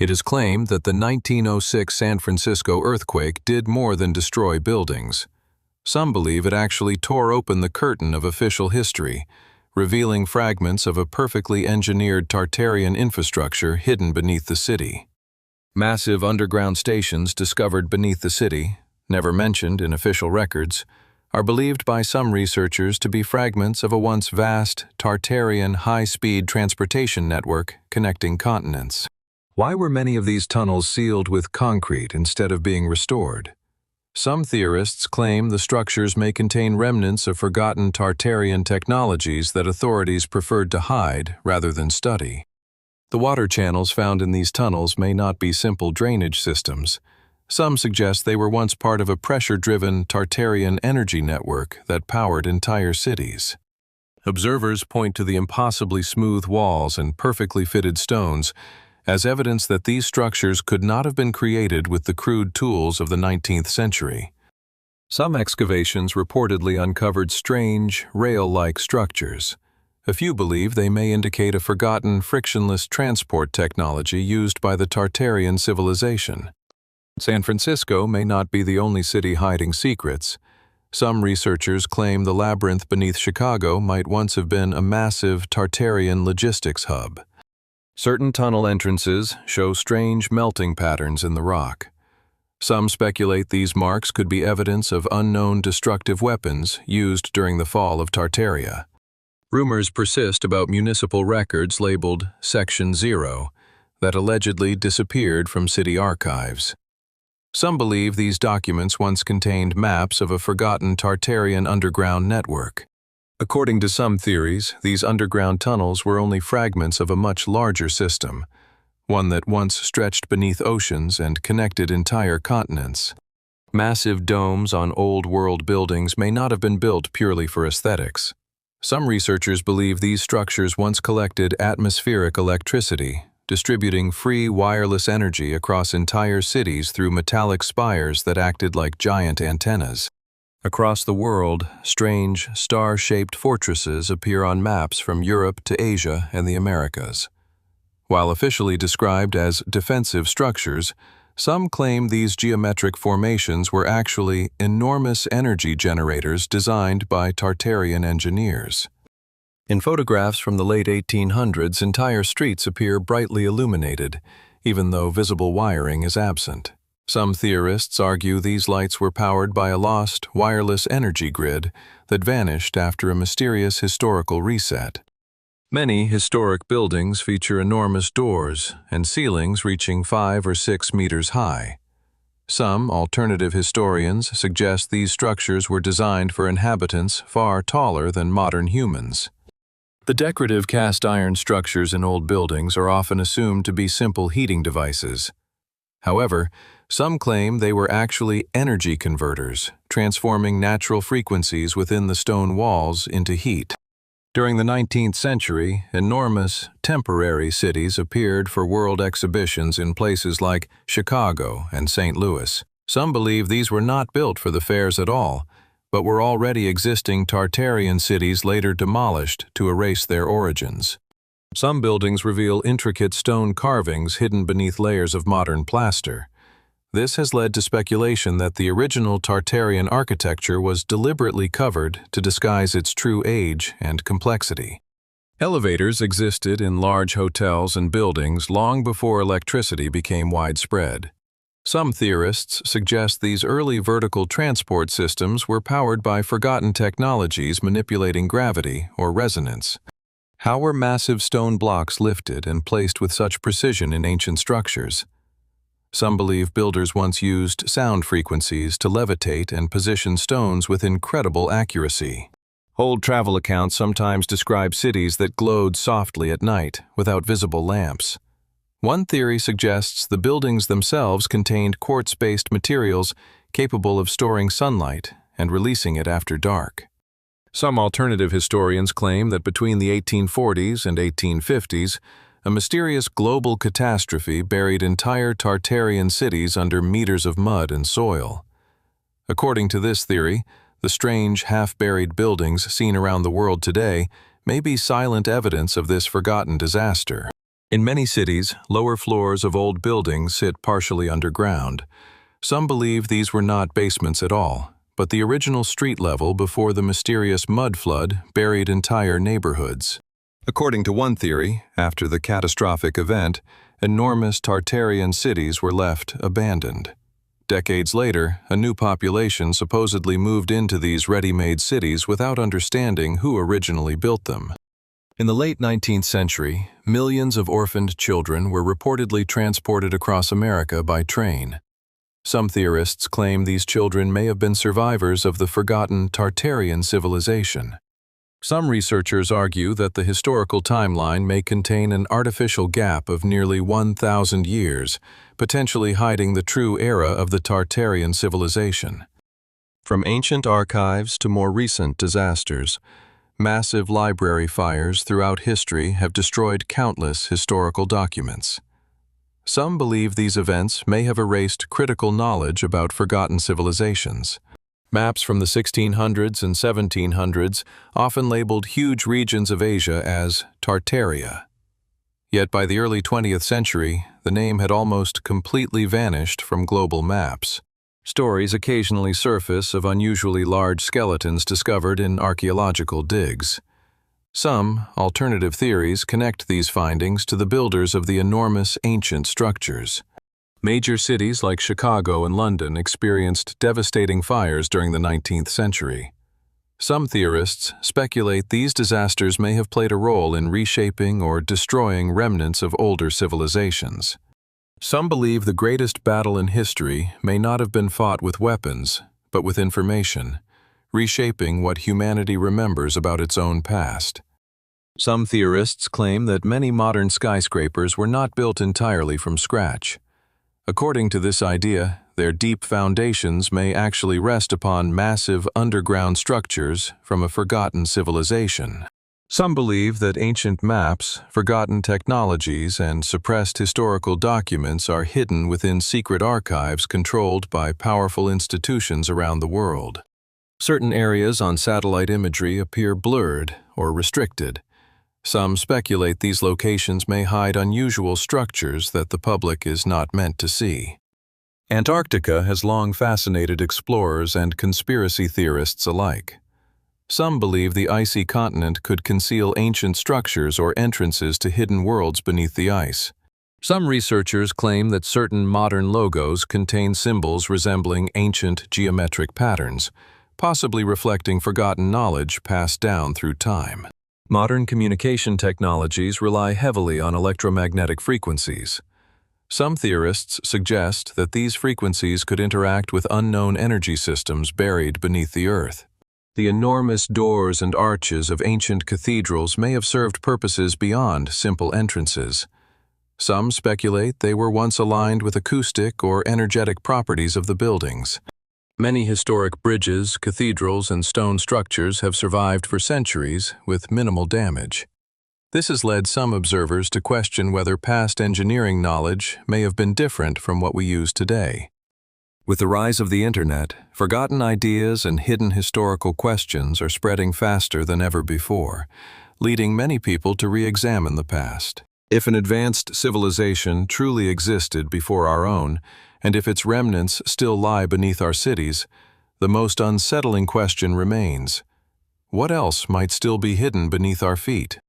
It is claimed that the 1906 San Francisco earthquake did more than destroy buildings. Some believe it actually tore open the curtain of official history, revealing fragments of a perfectly engineered Tartarian infrastructure hidden beneath the city. Massive underground stations discovered beneath the city, never mentioned in official records, are believed by some researchers to be fragments of a once vast Tartarian high-speed transportation network connecting continents. Why were many of these tunnels sealed with concrete instead of being restored? Some theorists claim the structures may contain remnants of forgotten Tartarian technologies that authorities preferred to hide rather than study. The water channels found in these tunnels may not be simple drainage systems. Some suggest they were once part of a pressure-driven Tartarian energy network that powered entire cities. Observers point to the impossibly smooth walls and perfectly fitted stones as evidence that these structures could not have been created with the crude tools of the 19th century. Some excavations reportedly uncovered strange, rail-like structures. A few believe they may indicate a forgotten frictionless transport technology used by the Tartarian civilization. San Francisco may not be the only city hiding secrets. Some researchers claim the labyrinth beneath Chicago might once have been a massive Tartarian logistics hub. Certain tunnel entrances show strange melting patterns in the rock. Some speculate these marks could be evidence of unknown destructive weapons used during the fall of Tartaria. Rumors persist about municipal records labeled Section 0 that allegedly disappeared from city archives. Some believe these documents once contained maps of a forgotten Tartarian underground network. According to some theories, these underground tunnels were only fragments of a much larger system, one that once stretched beneath oceans and connected entire continents. Massive domes on old-world buildings may not have been built purely for aesthetics. Some researchers believe these structures once collected atmospheric electricity, distributing free wireless energy across entire cities through metallic spires that acted like giant antennas. Across the world, strange, star-shaped fortresses appear on maps from Europe to Asia and the Americas. While officially described as defensive structures, some claim these geometric formations were actually enormous energy generators designed by Tartarian engineers. In photographs from the late 1800s, entire streets appear brightly illuminated, even though visible wiring is absent. Some theorists argue these lights were powered by a lost, wireless energy grid that vanished after a mysterious historical reset. Many historic buildings feature enormous doors and ceilings reaching 5 or 6 meters high. Some alternative historians suggest these structures were designed for inhabitants far taller than modern humans. The decorative cast iron structures in old buildings are often assumed to be simple heating devices. However, some claim they were actually energy converters, transforming natural frequencies within the stone walls into heat. During the 19th century, enormous, temporary cities appeared for world exhibitions in places like Chicago and St. Louis. Some believe these were not built for the fairs at all, but were already existing Tartarian cities later demolished to erase their origins. Some buildings reveal intricate stone carvings hidden beneath layers of modern plaster. This has led to speculation that the original Tartarian architecture was deliberately covered to disguise its true age and complexity. Elevators existed in large hotels and buildings long before electricity became widespread. Some theorists suggest these early vertical transport systems were powered by forgotten technologies manipulating gravity or resonance. How were massive stone blocks lifted and placed with such precision in ancient structures? Some believe builders once used sound frequencies to levitate and position stones with incredible accuracy. Old travel accounts sometimes describe cities that glowed softly at night, without visible lamps. One theory suggests the buildings themselves contained quartz-based materials capable of storing sunlight and releasing it after dark. Some alternative historians claim that between the 1840s and 1850s, a mysterious global catastrophe buried entire Tartarian cities under meters of mud and soil. According to this theory, the strange, half-buried buildings seen around the world today may be silent evidence of this forgotten disaster. In many cities, lower floors of old buildings sit partially underground. Some believe these were not basements at all, but the original street level before the mysterious mud flood buried entire neighborhoods. According to one theory, after the catastrophic event, enormous Tartarian cities were left abandoned. Decades later, a new population supposedly moved into these ready-made cities without understanding who originally built them. In the late 19th century, millions of orphaned children were reportedly transported across America by train. Some theorists claim these children may have been survivors of the forgotten Tartarian civilization. Some researchers argue that the historical timeline may contain an artificial gap of nearly 1,000 years, potentially hiding the true era of the Tartarian civilization. From ancient archives to more recent disasters, massive library fires throughout history have destroyed countless historical documents. Some believe these events may have erased critical knowledge about forgotten civilizations. Maps from the 1600s and 1700s often labeled huge regions of Asia as Tartaria. Yet by the early 20th century, the name had almost completely vanished from global maps. Stories occasionally surface of unusually large skeletons discovered in archaeological digs. Some alternative theories connect these findings to the builders of the enormous ancient structures. Major cities like Chicago and London experienced devastating fires during the 19th century. Some theorists speculate these disasters may have played a role in reshaping or destroying remnants of older civilizations. Some believe the greatest battle in history may not have been fought with weapons, but with information, reshaping what humanity remembers about its own past. Some theorists claim that many modern skyscrapers were not built entirely from scratch. According to this idea, their deep foundations may actually rest upon massive underground structures from a forgotten civilization. Some believe that ancient maps, forgotten technologies, and suppressed historical documents are hidden within secret archives controlled by powerful institutions around the world. Certain areas on satellite imagery appear blurred or restricted. Some speculate these locations may hide unusual structures that the public is not meant to see. Antarctica has long fascinated explorers and conspiracy theorists alike. Some believe the icy continent could conceal ancient structures or entrances to hidden worlds beneath the ice. Some researchers claim that certain modern logos contain symbols resembling ancient geometric patterns, possibly reflecting forgotten knowledge passed down through time. Modern communication technologies rely heavily on electromagnetic frequencies. Some theorists suggest that these frequencies could interact with unknown energy systems buried beneath the Earth. The enormous doors and arches of ancient cathedrals may have served purposes beyond simple entrances. Some speculate they were once aligned with acoustic or energetic properties of the buildings. Many historic bridges, cathedrals, and stone structures have survived for centuries with minimal damage. This has led some observers to question whether past engineering knowledge may have been different from what we use today. With the rise of the Internet, forgotten ideas and hidden historical questions are spreading faster than ever before, leading many people to re-examine the past. If an advanced civilization truly existed before our own, and if its remnants still lie beneath our cities, the most unsettling question remains: what else might still be hidden beneath our feet?